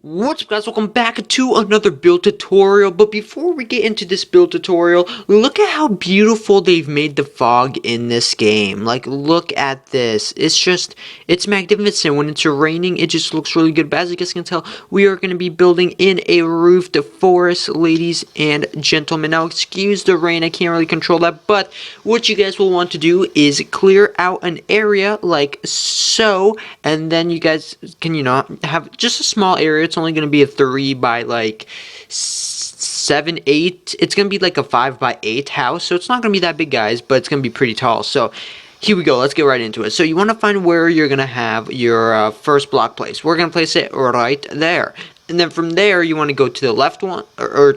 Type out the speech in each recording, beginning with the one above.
What's up guys, welcome back to another build tutorial. But before we get into this build tutorial, look at how beautiful they've made the fog in this game. Like, look at this. It's magnificent. When it's raining, it just looks really good. But as you guys can tell, we are going to be building in a roofed forest, ladies and gentlemen. Now, excuse the rain, I can't really control that. But what you guys will want to do is clear out an area like so. And then you guys can, have just a small area. It's only going to be a 3 by like 7, 8. It's going to be like a 5 by 8 house. So it's not going to be that big, guys, but it's going to be pretty tall. So here we go. Let's get right into it. So you want to find where you're going to have your first block placed. We're going to place it right there. And then from there, you want to go to the left one, or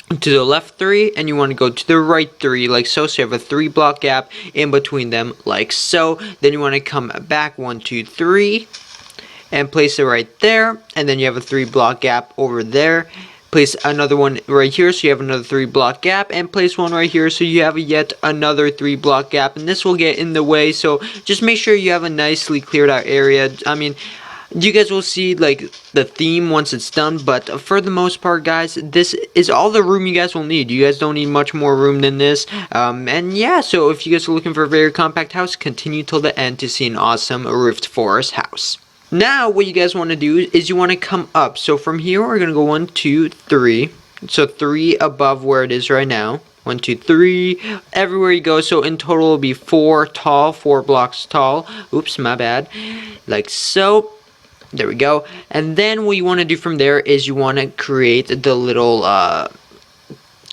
to the left 3, and you want to go to the right 3 like so. So you have a 3 block gap in between them like so. Then you want to come back 1, 2, 3 and place it right there, and then you have a 3 block gap over there. Place another one right here, so you have another 3 block gap, and place one right here, so you have yet another 3 block gap, and this will get in the way. So just make sure you have a nicely cleared out area. I mean, you guys will see like the theme once it's done, but for the most part, guys, this is all the room you guys will need. You guys don't need much more room than this. And yeah, so if you guys are looking for a very compact house, continue till the end to see an awesome roofed forest house. Now, what you guys want to do is you want to come up. So from here, we're going to go 1, 2, 3. So 3 above where it is right now. 1, 2, 3. Everywhere you go. So in total, it'll be 4 tall, 4 blocks tall. Oops, my bad. Like so. There we go. And then what you want to do from there is you want to create the little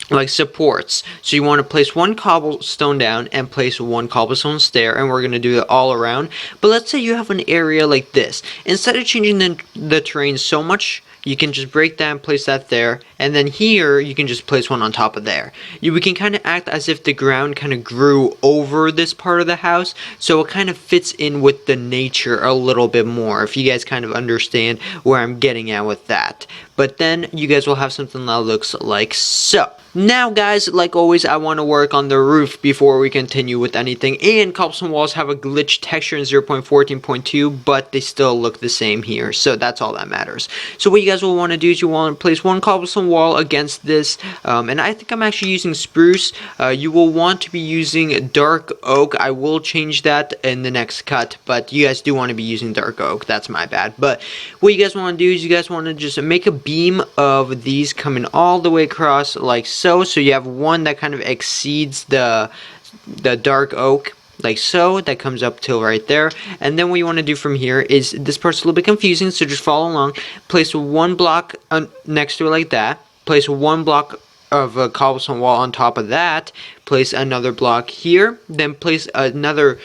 like supports. So you want to place 1 cobblestone down and place 1 cobblestone stair, and we're going to do it all around. But let's say you have an area like this. Instead of changing the terrain so much, you can just break that and place that there, and then here you can just place one on top of there. We can kind of act as if the ground kind of grew over this part of the house, so it kind of fits in with the nature a little bit more, if you guys kind of understand where I'm getting at with that. But then you guys will have something that looks like so. Now guys, like always, I want to work on the roof before we continue with anything. And cobblestone walls have a glitch texture in 0.14.2, but they still look the same here. So that's all that matters. So what you guys will want to do is you want to place 1 cobblestone wall against this. And I think I'm actually using spruce. You will want to be using dark oak. I will change that in the next cut, but you guys do want to be using dark oak. That's my bad. But what you guys want to do is you guys want to just make a beam of these coming all the way across like so you have one that kind of exceeds the dark oak like so, that comes up till right there. And then what you want to do from here is, this part's a little bit confusing, so just follow along. Place 1 block next to it like that, place 1 block of a cobblestone wall on top of that, place another block here, then place another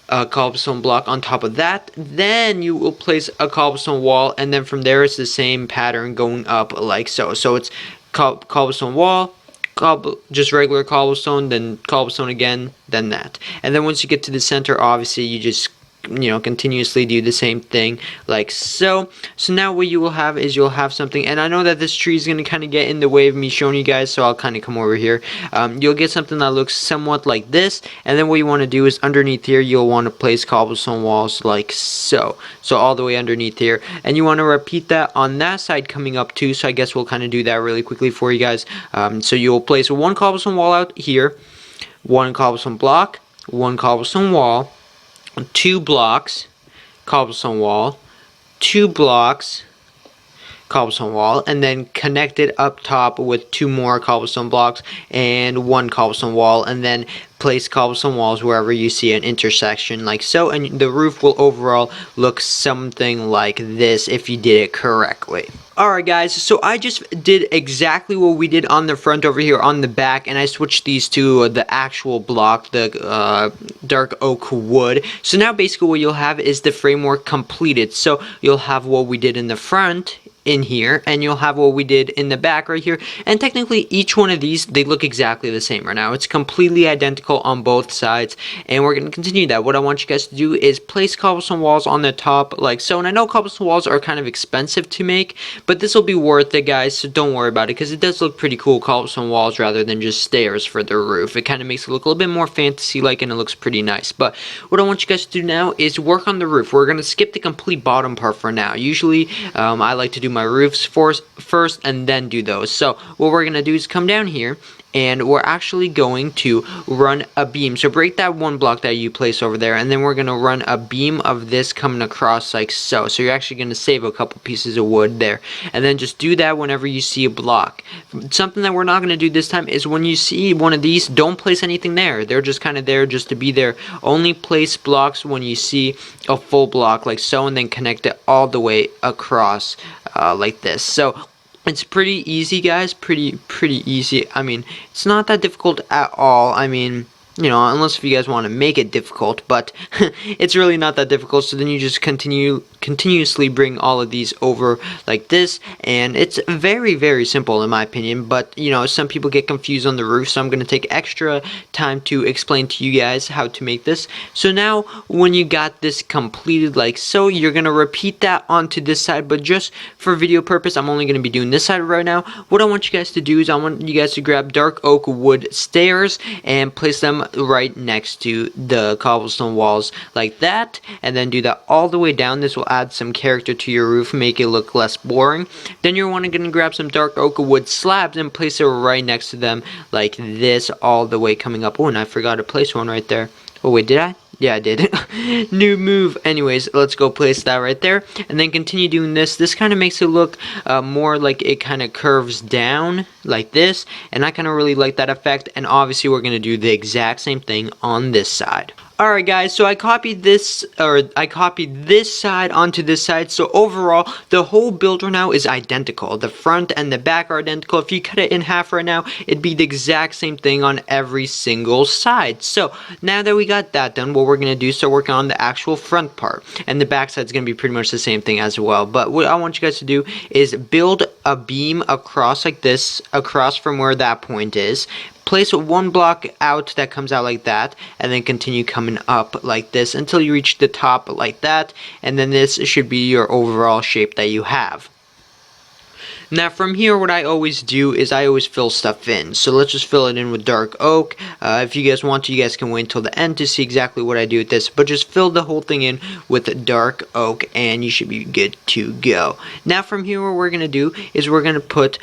cobblestone block on top of that, then you will place a cobblestone wall, and then from there it's the same pattern going up like so. So it's cobblestone wall, just regular cobblestone, then cobblestone again, then that. And then once you get to the center, obviously you just continuously do the same thing like so. So now what you will have is you'll have something, and I know that this tree is going to kind of get in the way of me showing you guys, so I'll kind of come over here. You'll get something that looks somewhat like this, and then what you want to do is underneath here you'll want to place cobblestone walls like so all the way underneath here, and you want to repeat that on that side coming up too. So I guess we'll kind of do that really quickly for you guys. So you'll place 1 cobblestone wall out here, 1 cobblestone block, 1 cobblestone wall, 2 blocks, cobblestone wall, 2 blocks, cobblestone wall, and then connect it up top with 2 more cobblestone blocks and 1 cobblestone wall, and then place cobblestone walls wherever you see an intersection like so, and the roof will overall look something like this if you did it correctly. Alright guys, so I just did exactly what we did on the front over here on the back, and I switched these to the actual block, the dark oak wood. So now basically what you'll have is the framework completed. So you'll have what we did in the front in here, and you'll have what we did in the back right here. And technically each one of these, they look exactly the same right now. It's completely identical on both sides, and we're going to continue that. What I want you guys to do is place cobblestone walls on the top like so. And I know cobblestone walls are kind of expensive to make, but this will be worth it, guys, so don't worry about it, because it does look pretty cool, cobblestone walls rather than just stairs for the roof. It kind of makes it look a little bit more fantasy like, and it looks pretty nice. But what I want you guys to do now is work on the roof. We're going to skip the complete bottom part for now. Usually I like to do my roofs first and then do those. So what we're going to do is come down here, and we're actually going to run a beam. So break that one block that you place over there, and then we're going to run a beam of this coming across like so. So you're actually going to save a couple pieces of wood there, and then just do that whenever you see a block. Something that we're not going to do this time is when you see one of these, don't place anything there. They're just kind of there just to be there. Only place blocks when you see a full block like so, and then connect it all the way across like this. So it's pretty easy, guys. Pretty easy. I mean, it's not that difficult at all. I mean, you know, unless if you guys want to make it difficult, but it's really not that difficult. So then you just continuously bring all of these over like this, and it's very simple in my opinion. But you know, some people get confused on the roof, so I'm going to take extra time to explain to you guys how to make this. So now when you got this completed like so, you're going to repeat that onto this side, but just for video purpose, I'm only going to be doing this side right now. What I want you guys to do is I want you guys to grab dark oak wood stairs and place them right next to the cobblestone walls like that, and then do that all the way down. This will add some character to your roof, make it look less boring. Then you're going to grab some dark oak wood slabs and place it right next to them like this, all the way coming up. Oh, and I forgot to place one right there. Oh wait, did I? Yeah, I did. New move. Anyways, let's go place that right there, and then continue doing this. This kind of makes it look more like it kind of curves down like this, and I kind of really like that effect. And obviously we're going to do the exact same thing on this side. Alright guys, so I copied this side onto this side, so overall, the whole build right now is identical. The front and the back are identical. If you cut it in half right now, it'd be the exact same thing on every single side. So, now that we got that done, what we're going to do is start working on the actual front part. And the back side's going to be pretty much the same thing as well. But what I want you guys to do is build a beam across like this, across from where that point is. Place one block out that comes out like that, and then continue coming up like this until you reach the top like that, and then this should be your overall shape that you have. Now from here, what I always do is I always fill stuff in. So let's just fill it in with dark oak. If you guys want to, you guys can wait until the end to see exactly what I do with this. But just fill the whole thing in with dark oak, and you should be good to go. Now from here, what we're going to do is we're going to put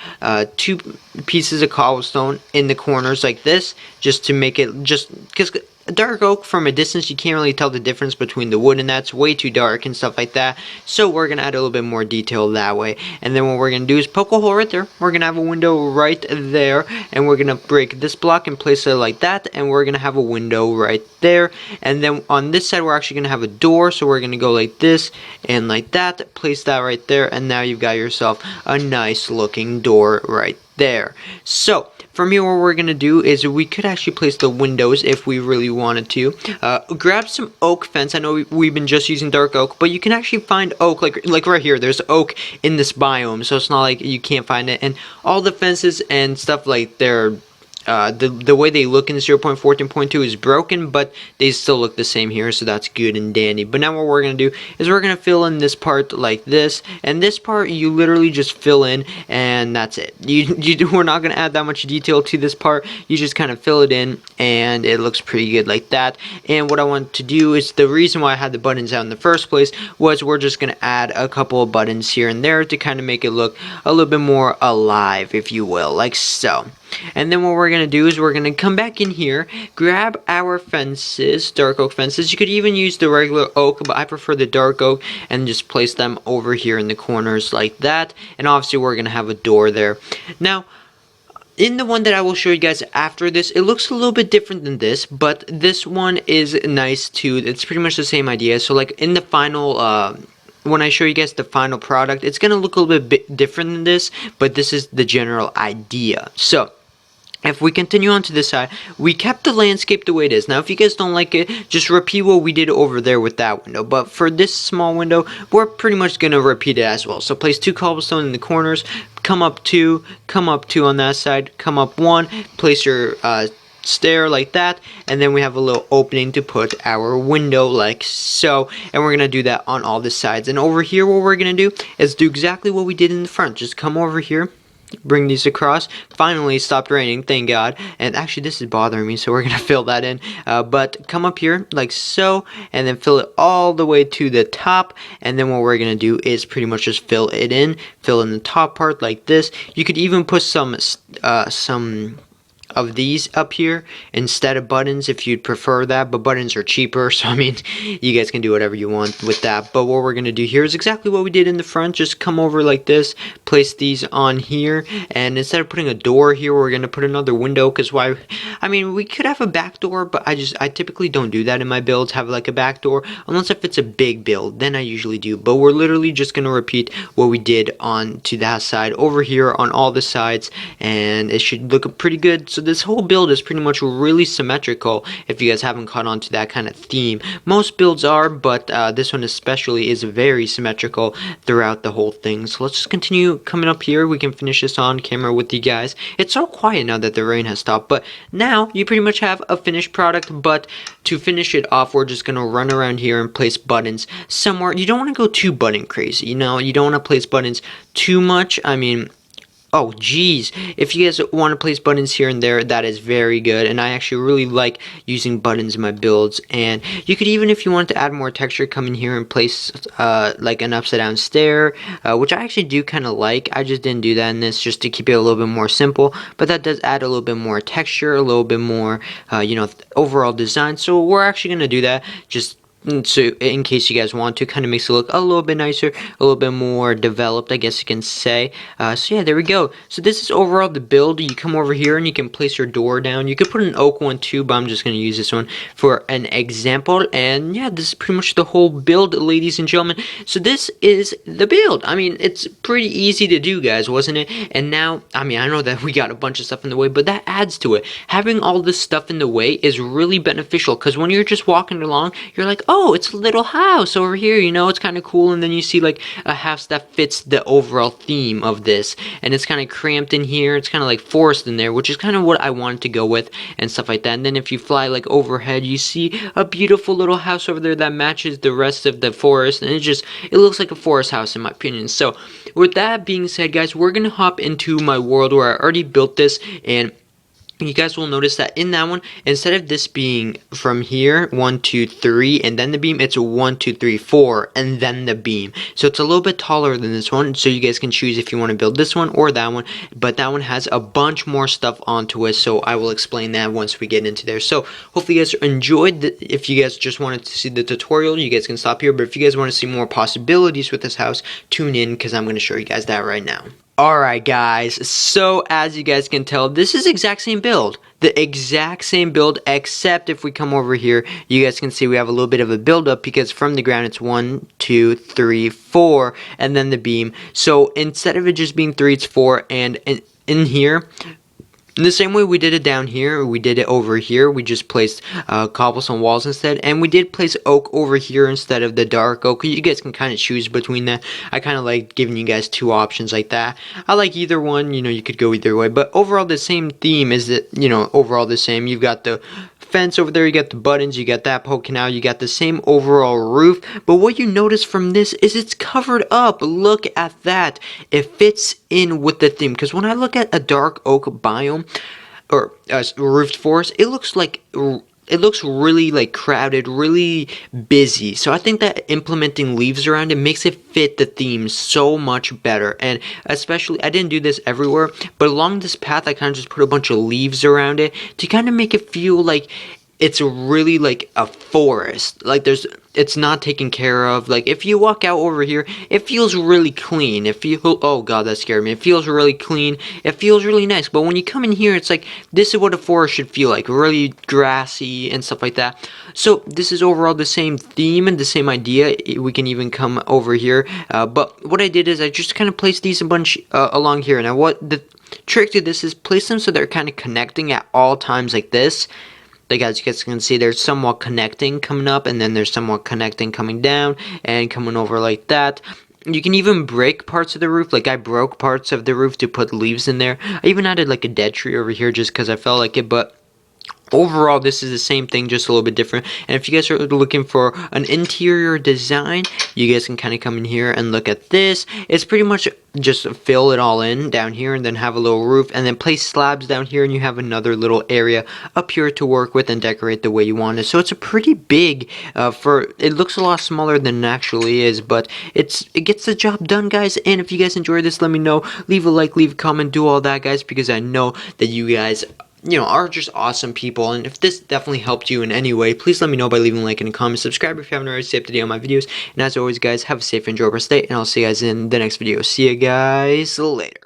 2 pieces of cobblestone in the corners like this, just to make it, just because dark oak from a distance you can't really tell the difference between the wood, and that's way too dark and stuff like that. So we're gonna add a little bit more detail that way, and then what we're gonna do is poke a hole right there. We're gonna have a window right there, and we're gonna break this block and place it like that, and we're gonna have a window right there. And then on this side we're actually gonna have a door, so we're gonna go like this and like that, place that right there, and now you've got yourself a nice looking door right there. So from here, what we're going to do is we could actually place the windows if we really wanted to. Grab some oak fence. I know we've been just using dark oak, but you can actually find oak, like right here. There's oak in this biome, so it's not like you can't find it. And all the fences and stuff, like they're the way they look in 0.14.2 is broken, but they still look the same here, so that's good and dandy. But now what we're going to do is we're going to fill in this part like this, and this part you literally just fill in, and that's it. We're not going to add that much detail to this part. You just kind of fill it in, and it looks pretty good like that. And what I want to do is, the reason why I had the buttons out in the first place was we're just going to add a couple of buttons here and there to kind of make it look a little bit more alive, if you will, like so. And then what we're going to do is we're going to come back in here, grab our fences, dark oak fences. You could even use the regular oak, but I prefer the dark oak, and just place them over here in the corners like that. And obviously we're going to have a door there. Now, in the one that I will show you guys after this, it looks a little bit different than this, but this one is nice too. It's pretty much the same idea. So like in the final when I show you guys the final product, it's going to look a little bit different than this, but this is the general idea. So if we continue on to this side, we kept the landscape the way it is. Now, if you guys don't like it, just repeat what we did over there with that window. But for this small window, we're pretty much going to repeat it as well. So place 2 cobblestone in the corners, come up 2 on that side, come up 1, place your stair like that, and then we have a little opening to put our window like so, and we're gonna do that on all the sides. And over here, what we're gonna do is do exactly what we did in the front. Just come over here, bring these across. Finally stopped raining, thank God. And actually this is bothering me, so we're gonna fill that in, but come up here like so, and then fill it all the way to the top. And then what we're gonna do is pretty much just fill in the top part like this. You could even put some of these up here instead of buttons if you'd prefer that, but buttons are cheaper, so I mean, you guys can do whatever you want with that. But what we're gonna do here is exactly what we did in the front. Just come over like this, place these on here, and instead of putting a door here, we're gonna put another window. Because why? I mean, we could have a back door, but I typically don't do that in my builds, have like a back door, unless if it's a big build, then I usually do. But we're literally just gonna repeat what we did on to that side over here on all the sides, and it should look pretty good. So this whole build is pretty much really symmetrical, if you guys haven't caught on to that kind of theme. Most builds are, but this one especially is very symmetrical throughout the whole thing. So let's just continue coming up here. We can finish this on camera with you guys. It's so quiet now that the rain has stopped, but now you pretty much have a finished product. But to finish it off, we're just gonna run around here and place buttons somewhere. You don't want to go too button crazy, you know, you don't want to place buttons too much. I mean, oh geez, if you guys want to place buttons here and there, that is very good, and I actually really like using buttons in my builds. And you could even, if you want to add more texture, come in here and place like an upside down stair, which I actually do kind of like. I just didn't do that in this, just to keep it a little bit more simple, but that does add a little bit more texture, a little bit more you know, overall design. So we're actually going to do that, just so in case you guys want to, kind of makes it look a little bit nicer, a little bit more developed, I guess you can say. So yeah, there we go. So this is overall the build. You come over here and you can place your door down. You could put an oak one too, but I'm just going to use this one for an example. And yeah, this is pretty much the whole build, ladies and gentlemen. So this is the build. I mean, it's pretty easy to do, guys, wasn't it? And now, I mean, I know that we got a bunch of stuff in the way, but that adds to it. Having all this stuff in the way is really beneficial, because when you're just walking along, you're like, oh, it's a little house over here, you know, it's kind of cool. And then you see like a house that fits the overall theme of this, and it's kind of cramped in here. It's kind of like forest in there, which is kind of what I wanted to go with and stuff like that. And then if you fly like overhead, you see a beautiful little house over there that matches the rest of the forest, and it looks like a forest house in my opinion. So with that being said, guys, we're gonna hop into my world where I already built this. And you guys will notice that in that one, instead of this being from here 1 2 3 and then the beam, it's 1 2 3 4 and then the beam. So it's a little bit taller than this one, so you guys can choose if you want to build this one or that one. But that one has a bunch more stuff onto it, so I will explain that once we get into there. So hopefully you guys enjoyed. If you guys just wanted to see the tutorial, you guys can stop here. But if you guys want to see more possibilities with this house, tune in, because I'm going to show you guys that right now. Alright guys, so as you guys can tell, this is the exact same build, except if we come over here, you guys can see we have a little bit of a build up, because from the ground it's 1 2 3 4 and then the beam. So instead of it just being 3, it's 4, and in here, in the same way we did it down here, we did it over here. We just placed cobblestone walls instead, and we did place oak over here instead of the dark oak. You guys can kind of choose between that. I kind of like giving you guys two options like that. I like either one, you know, you could go either way, but overall the same theme is that, you know, overall the same. You've got the fence over there, you got the buttons, you got that poking out, you got the same overall roof. But what you notice from this is it's covered up. Look at that. It fits in with the theme, because when I look at a dark oak biome or a roofed forest, it looks really like crowded, really busy. So I think that implementing leaves around it makes it fit the theme so much better. And especially, I didn't do this everywhere, but along this path I kind of just put a bunch of leaves around it to kind of make it feel like it's really like a forest. Like it's not taken care of. Like if you walk out over here, it feels really clean. Oh god, that scared me. It feels really clean. It feels really nice. But when you come in here, it's like, this is what a forest should feel like, really grassy and stuff like that. So this is overall the same theme and the same idea. We can even come over here. But what I did is I just kind of placed these a bunch along here. Now trick to this is place them so they're kind of connecting at all times like this. Like, as you guys can see, there's somewhat connecting coming up, and then there's somewhat connecting coming down, and coming over like that. You can even break parts of the roof. Like, I broke parts of the roof to put leaves in there. I even added, like, a dead tree over here just because I felt like it, but overall, this is the same thing, just a little bit different. And if you guys are looking for an interior design, you guys can kind of come in here and look at this. It's pretty much just fill it all in down here and then have a little roof and then place slabs down here, and you have another little area up here to work with and decorate the way you want it. So it's a pretty big, it looks a lot smaller than it actually is, but it gets the job done, guys. And if you guys enjoyed this, let me know. Leave a like, leave a comment, do all that, guys, because I know that you guys are just awesome people, and if this definitely helped you in any way, please let me know by leaving a like and a comment. Subscribe if you haven't already, stay up to date on my videos, and as always, guys, have a safe and enjoyable day, and I'll see you guys in the next video. See you guys later.